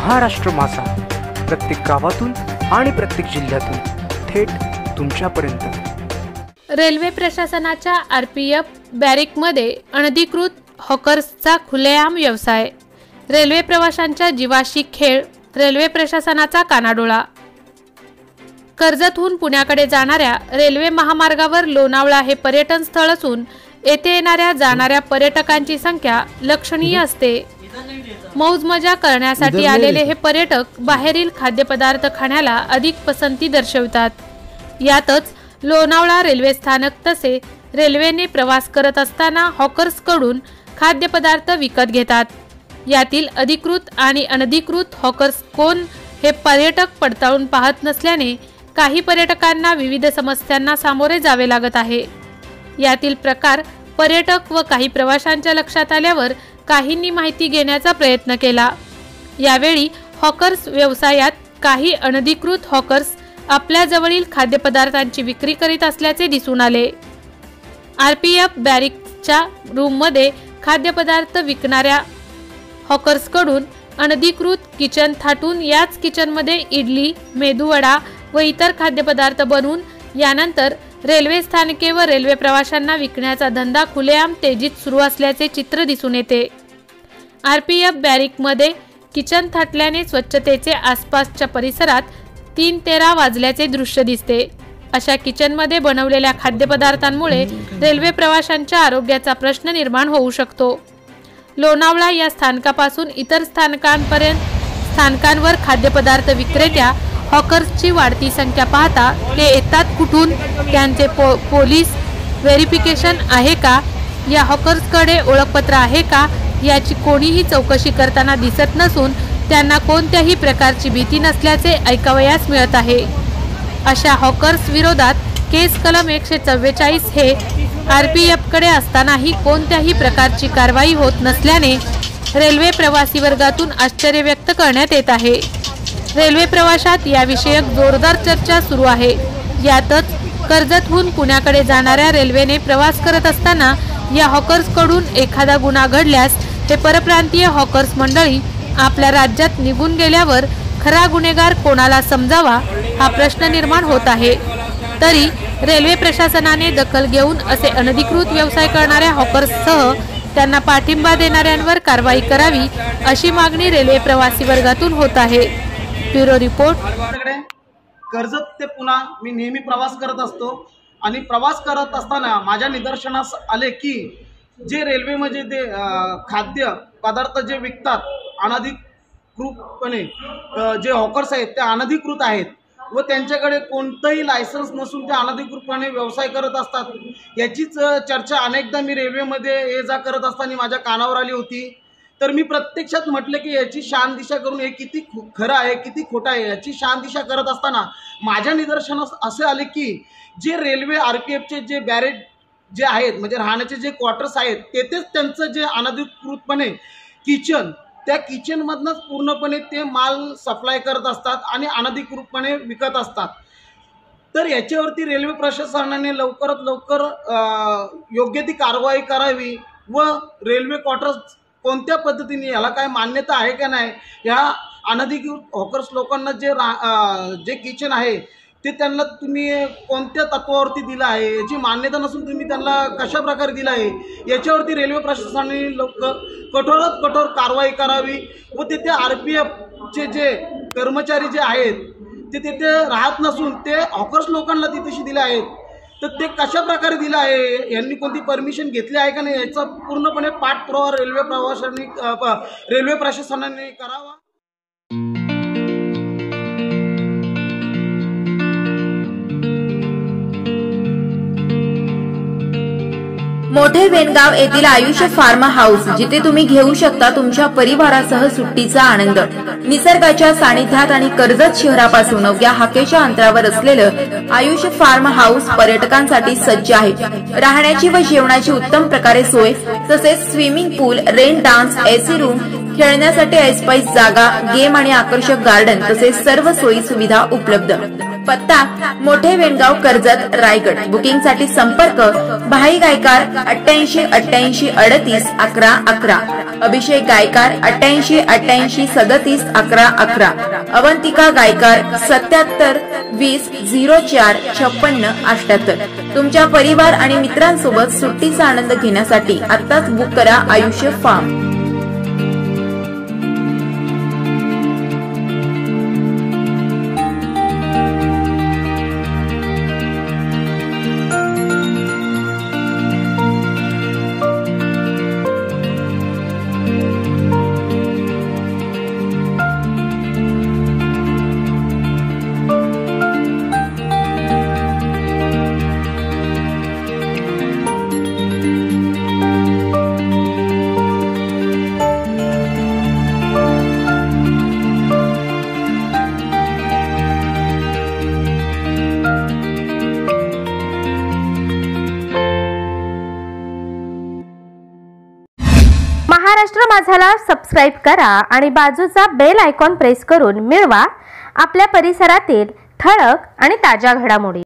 महाराष्ट्र मासा प्रत्येक गावातून आणि प्रत्येक जिल्ह्यातून थेट तुमच्यापर्यंत। रेल्वे प्रशासनाच्या आरपीएफ बॅरिकमध्ये अनधिकृत हॉकर्सचा खुलेआम व्यवसाय। रेल्वे प्रवाशांच्या जीवाशी खेळ, रेल्वे प्रशासनाचा कानाडोळा। कर्जतहून पुण्याकडे जाणाऱ्या रेल्वे महामार्गावर लोणावळा हे पर्यटन स्थळ असून येथे येणाऱ्या जाणाऱ्या पर्यटकांची संख्या लक्षणीय असते। मौज मजा करण्यासाठी आलेले हे पर्यटक बाहेरील खाद्यपदार्थ खाण्याला अधिक पसंती दर्शवितात। यातच लोणावळा रेल्वे स्थानक तसे रेल्वेने प्रवास करत असताना हॉकर्सकडून खाद्यपदार्थ विकत घेतात। यातील अधिकृत आणि अनधिकृत हॉकर्स कोण हे पर्यटक पडताळून पाहत नसल्याने काही पर्यटकांना विविध समस्यांना सामोरे जावे लागत आहे। यातील प्रकार पर्यटक व काही प्रवाशांच्या लक्षात आल्यावर काहींनी माहिती घेण्याचा प्रयत्न केला। यावेळी हॉकर्स व्यवसायात काही अनधिकृत हॉकर्स आपल्या जवळील खाद्यपदार्थांची विक्री करीत असल्याचे दिसून आले। आरपीएफ बॅरिकच्या रूममध्ये खाद्यपदार्थ विकणाऱ्या हॉकर्सकडून अनधिकृत किचन थाटून याच किचनमध्ये इडली, मेदूवडा व इतर खाद्यपदार्थ बनवून यानंतर रेल्वे स्थानके व रेल्वे प्रवाशांना विकण्याचा धंदा खुलेआम तेजीत सुरू असल्याचे चित्र दिसून येते। आरपीएफ बॅरिकमध्ये किचन थाटल्याने स्वच्छतेचे आसपासच्या परिसरात 3:13 वाजल्याचे दृश्य दिसते। अशा किचनमध्ये बनवलेल्या खाद्यपदार्थांमुळे रेल्वे प्रवाशांच्या आरोग्याचा प्रश्न निर्माण होऊ शकतो। लोणावळा या स्थानकापासून इतर स्थानकांवर खाद्यपदार्थ विक्रेत्या हॉकर्सची वाढती संख्या पाहता ते येतात कुठून, त्यांचे पोलीस व्हेरिफिकेशन आहे का, या हॉकर्सकडे ओळखपत्र आहे का याची कोणीही चौकशी करताना दिसत नसून त्यांना कोणत्याही प्रकारची भीती नसल्याचे ऐकावयास मिळत आहे। अशा हॉकर्स विरोधात केस कलम 144 हे आरपीएफकडे असतानाही कोणत्याही प्रकारची कारवाई होत नसल्याने रेल्वे प्रवासी वर्गातून आश्चर्य व्यक्त करण्यात येत आहे। रेल्वे प्रवासात याविषयक जोरदार चर्चा सुरू आहे। यातच कर्जतहून पुण्याकडे जाणाऱ्या रेल्वेने प्रवास करत असताना या हॉकर्सकडून एखादा गुन्हा घडल्यास हे परप्रांतीय हॉकर्स मंडळी आपल्या राज्यात निघून गेल्यावर खरा गुन्हेगार कोणाला समजावा हा प्रश्न निर्माण होत आहे। तरी रेल्वे प्रशासनाने दखल घेऊन असे अनधिकृत व्यवसाय करणाऱ्या हॉकर्ससह त्यांना पाठिंबा देणाऱ्यांवर कारवाई करावी अशी मागणी रेल्वे प्रवासी वर्गातून होत आहे। Bureau report. कर्जत ते पुणा मी नेहमी प्रवास करत असतो आणि प्रवास करत असताना माझ्या निदर्शनास आले की जे रेल्वेमध्ये ते खाद्य पदार्थ जे विकतात अनधिकृतपणे, जे हॉकर्स आहेत ते अनधिकृत आहेत व त्यांच्याकडे कोणतंही लायसन्स नसून ते अनधिकृतपणे व्यवसाय करत असतात। याचीच चर्चा अनेकदा मी रेल्वेमध्ये ये जा करत असताना माझ्या कानावर आली होती। तर मी प्रत्यक्षात म्हटलं की याची शानदिशा करून हे किती खरं आहे किती खोटं आहे याची शानदिशा करत असताना माझ्या निदर्शनास असे आले की जे रेल्वे आरपीएफचे जे बॅरेज जे आहेत म्हणजे राहण्याचे जे क्वार्टर्स आहेत तेथेच त्यांचं जे अनधिकृतपणे किचन, त्या किचनमधनंच पूर्णपणे ते माल सप्लाय करत असतात आणि अनधिकृतपणे विकत असतात। तर याच्यावरती रेल्वे प्रशासनाने लवकरात लवकर योग्य ती कारवाई करावी व रेल्वे क्वार्टर्स कोणत्या पद्धतीने याला काय मान्यता आहे का नाही, या अनधिकृत हॉकर्स लोकांना जे किचन आहे ते त्यांना तुम्ही कोणत्या तत्वावरती दिलं आहे, याची मान्यता नसून तुम्ही त्यांना कशा प्रकारे दिलं आहे याच्यावरती रेल्वे प्रशासनाने कठोरात कठोर कारवाई करावी व तिथे आरपीएफचे जे कर्मचारी जे आहेत ते तिथे राहत नसून ते हॉकर्स लोकांना तिथेशी दिले आहेत तर ते कशा प्रकारे दिलं आहे, यांनी कोणती परमिशन घेतली आहे का नाही याचा पूर्णपणे पाठपुरावा रेल्वे प्रशासनाने करावा। मोठे वेनगाव येथील आयुष्य फार्म हाऊस, जिथे तुम्ही घेऊ शकता तुमच्या परिवारासह सुट्टीचा आनंद। निसर्गाच्या सानिध्यात आणि कर्जत शहरापासून अवघ्या हाकेच्या अंतरावर असलेलं आयुष्य फार्म हाऊस पर्यटकांसाठी सज्ज आहे। राहण्याची व जेवणाची उत्तम प्रकारे सोय, तसेच स्विमिंग पूल, रेन डान्स, एसी रूम, खेळण्यासाठी ऐसपैस जागा, गेम आणि आकर्षक गार्डन तसेच सर्व सोयी सुविधा उपलब्ध। पत्ता मोठे वेनगाव, कर्जत, रायगड। बुकिंग साठी संपर्क भाई गायकार 88 88 38 11 11। अभिषेक गायकार 88 88 37 11 11, अवंतिका गायकार 77 20 04 56 78। तुमच्या परिवार आणि मित्रांसोबत सुट्टीचा आनंद घेण्यासाठी आत्ताच बुक करा आयुष्य फार्म। महाराष्ट्र माझाला सबस्क्राईब करा आणि बाजूचा बेल आयकॉन प्रेस करून मिळवा आपल्या परिसरातील ठळक आणि ताज्या घडामोडी।